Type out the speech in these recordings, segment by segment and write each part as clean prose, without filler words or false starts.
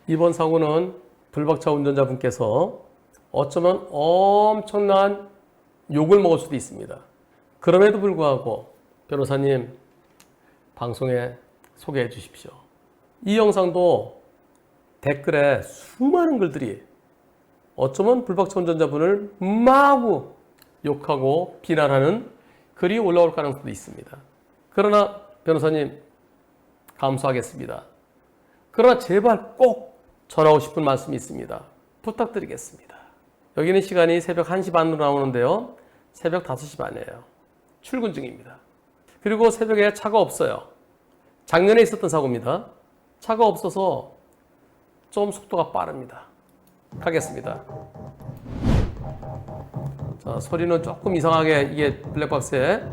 이번 사고는 불박차 운전자분께서 어쩌면 엄청난 욕을 먹을 수도 있습니다. 그럼에도 불구하고 변호사님 방송에 소개해 주십시오. 이 영상도 댓글에 수많은 글들이 어쩌면 불박차 운전자분을 마구 욕하고 비난하는 글이 올라올 가능성도 있습니다. 그러나 변호사님 감수하겠습니다. 그러나 제발 꼭 전하고 싶은 말씀이 있습니다. 부탁드리겠습니다. 여기는 시간이 새벽 1시 반으로 나오는데요. 새벽 5시 반이에요. 출근 중입니다. 그리고 새벽에 차가 없어요. 작년에 있었던 사고입니다. 차가 없어서 좀 속도가 빠릅니다. 가겠습니다. 자, 소리는 조금 이상하게 이게 블랙박스에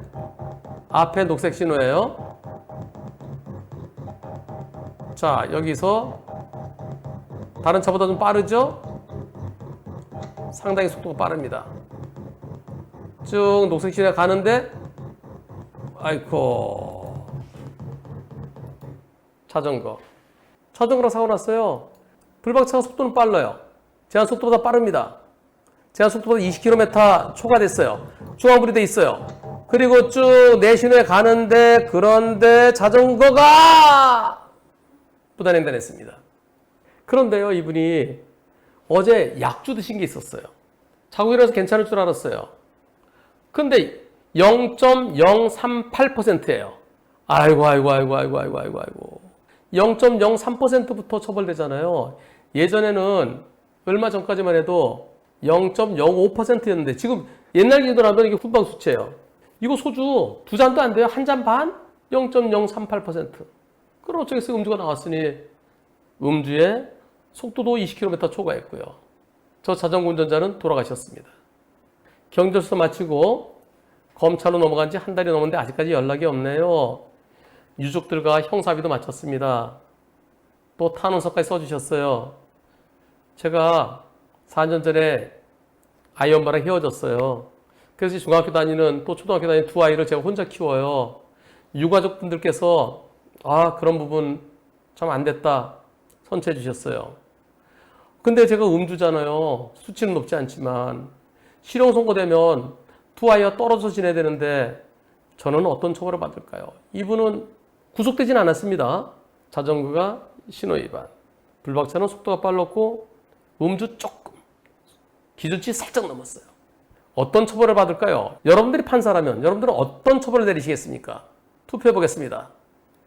앞에 녹색 신호예요. 자, 여기서 다른 차보다 좀 빠르죠? 상당히 속도가 빠릅니다. 쭉 녹색 신호에 가는데 아이코 자전거랑 사고 났어요. 불박차가 속도는 빨라요. 제한 속도보다 빠릅니다. 제한 속도보다 20km 초과됐어요. 중앙불이 돼 있어요. 그리고 쭉 내 신호에 가는데 그런데 자전거가 부단횡단했습니다. 그런데요, 이분이 어제 약주 드신 게 있었어요. 자고 일어나서 괜찮을 줄 알았어요. 근데 0.038%예요. 아이고. 0.03%부터 처벌되잖아요. 예전에는 얼마 전까지만 해도 0.05%였는데 지금 옛날 기준으로 하면 이게 후방 수치예요. 이거 소주 2잔도 안 돼요. 1잔 반? 0.038%. 그럼 어쩌겠어요. 음주가 나왔으니 음주에 속도도 20km 초과했고요. 저 자전거 운전자는 돌아가셨습니다. 경찰서 마치고 검찰로 넘어간 지 한 달이 넘었는데 아직까지 연락이 없네요. 유족들과 형사비도 마쳤습니다. 또 탄원서까지 써주셨어요. 제가 4년 전에 아이 엄마랑 헤어졌어요. 그래서 중학교 다니는 또 초등학교 다니는 두 아이를 제가 혼자 키워요. 유가족분들께서 그런 부분 참 안 됐다 선처해 주셨어요. 근데 제가 음주잖아요. 수치는 높지 않지만 실형 선고되면 두 아이가 떨어져서 지내야 되는데 저는 어떤 처벌을 받을까요? 이분은 구속되진 않았습니다. 자전거가 신호위반, 불박차는 속도가 빨랐고 음주 조금, 기준치 살짝 넘었어요. 어떤 처벌을 받을까요? 여러분들이 판사라면 여러분들은 어떤 처벌을 내리시겠습니까? 투표해 보겠습니다.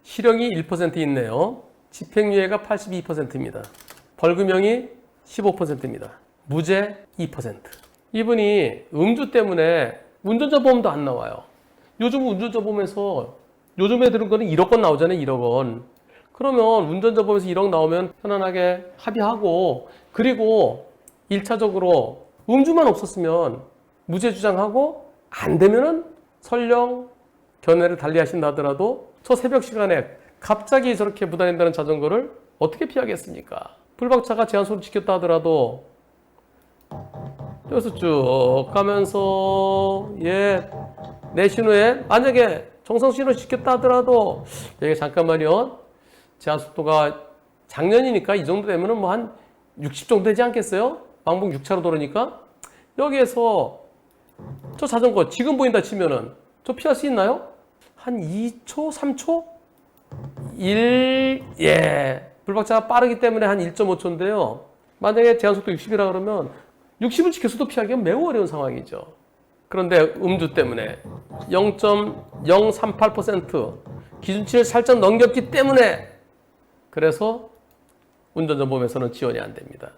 실형이 1% 있네요. 집행유예가 82%입니다. 벌금형이 15%입니다. 무죄 2%. 이분이 음주 때문에 운전자 보험도 안 나와요. 요즘 운전자 보험에서 요즘에 들은 거는 1억 원 나오잖아요. 1억 원. 그러면 운전자 보험에서 1억 나오면 편안하게 합의하고 그리고 1차적으로 음주만 없었으면 무죄 주장하고 안 되면은 설령 견해를 달리하신다 하더라도 저 새벽 시간에 갑자기 저렇게 부단횡단하는 자전거를 어떻게 피하겠습니까? 불박차가 제한속도를 지켰다 하더라도 여기서 쭉 가면서 내 신호에 만약에 정상 신호 지켰다 하더라도 여기 잠깐만요. 제한속도가 작년이니까 이 정도 되면은 뭐 한 60 정도 되지 않겠어요? 왕복 6차로 돌으니까 여기에서 저 자전거 지금 보인다 치면은 저 피할 수 있나요? 한 2초, 3초? 불박차가 빠르기 때문에 한 1.5초인데요. 만약에 제한속도 60이라 그러면 60을 지켜서도 피하기가 매우 어려운 상황이죠. 그런데 음주 때문에 0.038% 기준치를 살짝 넘겼기 때문에 그래서 운전자 보험에서는 지원이 안 됩니다.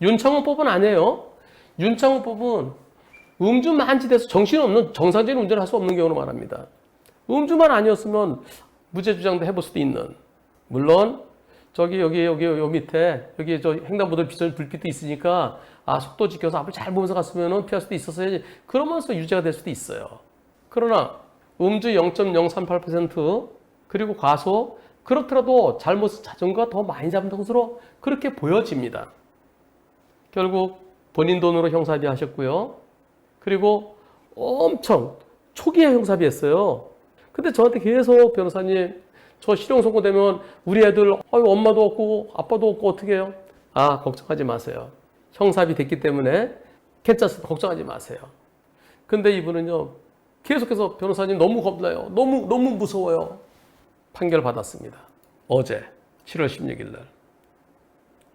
윤창호법은 아니에요. 윤창호법은 음주만 한치돼서 정신없는 정상적인 운전을 할 수 없는 경우로 말합니다. 음주만 아니었으면 무죄 주장도 해볼 수도 있는. 물론 여기 밑에 여기 저 횡단보도 비전 불빛도 있으니까 속도 지켜서 앞을 잘 보면서 갔으면 피할 수도 있었어야지. 그러면서 유죄가 될 수도 있어요. 그러나 음주 0.038% 그리고 과속 그렇더라도 잘못해서 자전거가 더 많이 잡은 것으로 그렇게 보여집니다. 결국 본인 돈으로 형사비 하셨고요. 그리고 엄청 초기에 형사비 했어요. 근데 저한테 계속 변호사님 저 실형 선고되면 우리 애들 엄마도 없고 아빠도 없고 어떻게 해요? 아, 걱정하지 마세요. 형사합의 됐기 때문에 괜찮습니다. 걱정하지 마세요. 근데 이분은요, 계속해서 변호사님 너무 겁나요. 너무 무서워요. 판결 받았습니다. 어제 7월 16일 날.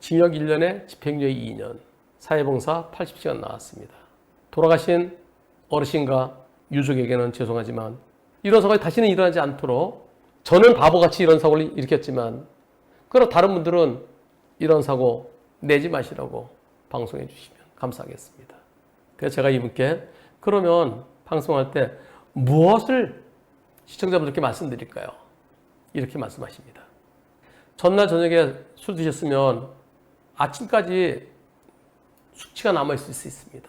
징역 1년에 집행유예 2년, 사회봉사 80시간 나왔습니다. 돌아가신 어르신과 유족에게는 죄송하지만 이런 사고가 다시는 일어나지 않도록 저는 바보같이 이런 사고를 일으켰지만 그럼 다른 분들은 이런 사고 내지 마시라고 방송해 주시면 감사하겠습니다. 그래서 제가 이분께 그러면 방송할 때 무엇을 시청자분들께 말씀드릴까요? 이렇게 말씀하십니다. 전날 저녁에 술 드셨으면 아침까지 숙취가 남아있을 수 있습니다.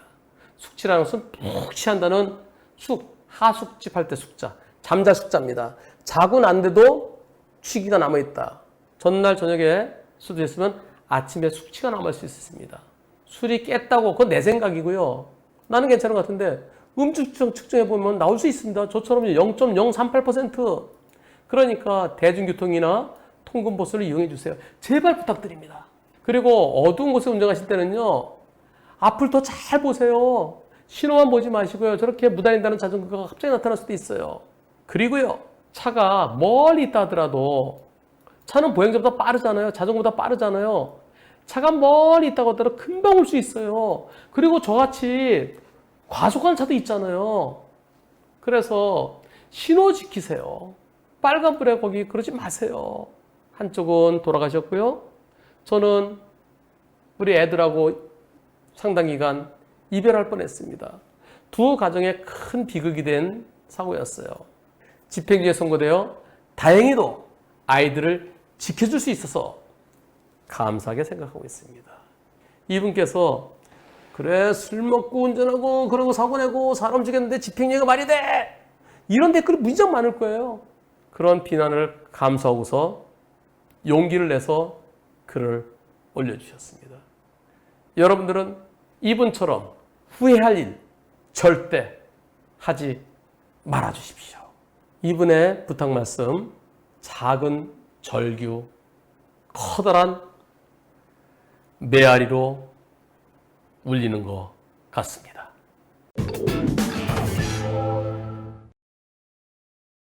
숙취라는 것은 푹 취한다는 하숙집 할 때 숙자, 잠잘 숙자입니다. 자고 난데도 취기가 남아있다. 전날 저녁에 술 드셨으면 아침에 숙취가 남아있을 수 있습니다. 술이 깼다고, 그건 내 생각이고요. 나는 괜찮은 것 같은데 음주증 측정해보면 나올 수 있습니다. 저처럼 0.038%. 그러니까 대중교통이나 통근버스를 이용해 주세요. 제발 부탁드립니다. 그리고 어두운 곳에 운전하실 때는요, 앞을 더 잘 보세요. 신호만 보지 마시고요. 저렇게 무단횡단하는 자전거가 갑자기 나타날 수도 있어요. 그리고요, 차가 멀리 있다 하더라도 차는 보행자보다 빠르잖아요. 자전거보다 빠르잖아요. 차가 멀리 있다고 하더라도 금방 올 수 있어요. 그리고 저같이 과속하는 차도 있잖아요. 그래서 신호 지키세요. 빨간불에 거기 그러지 마세요. 한쪽은 돌아가셨고요. 저는 우리 애들하고 상당 기간 이별할 뻔했습니다. 두 가정에 큰 비극이 된 사고였어요. 집행유예 선고되어 다행히도 아이들을 지켜줄 수 있어서 감사하게 생각하고 있습니다. 이분께서 그래 술 먹고 운전하고 그러고 사고 내고 사람 죽였는데 집행유예가 말이 돼! 이런 댓글이 무지장 많을 거예요. 그런 비난을 감수하고서 용기를 내서 글을 올려주셨습니다. 여러분들은 이분처럼 후회할 일 절대 하지 말아주십시오. 이분의 부탁 말씀, 작은 절규, 커다란 메아리로 울리는 것 같습니다.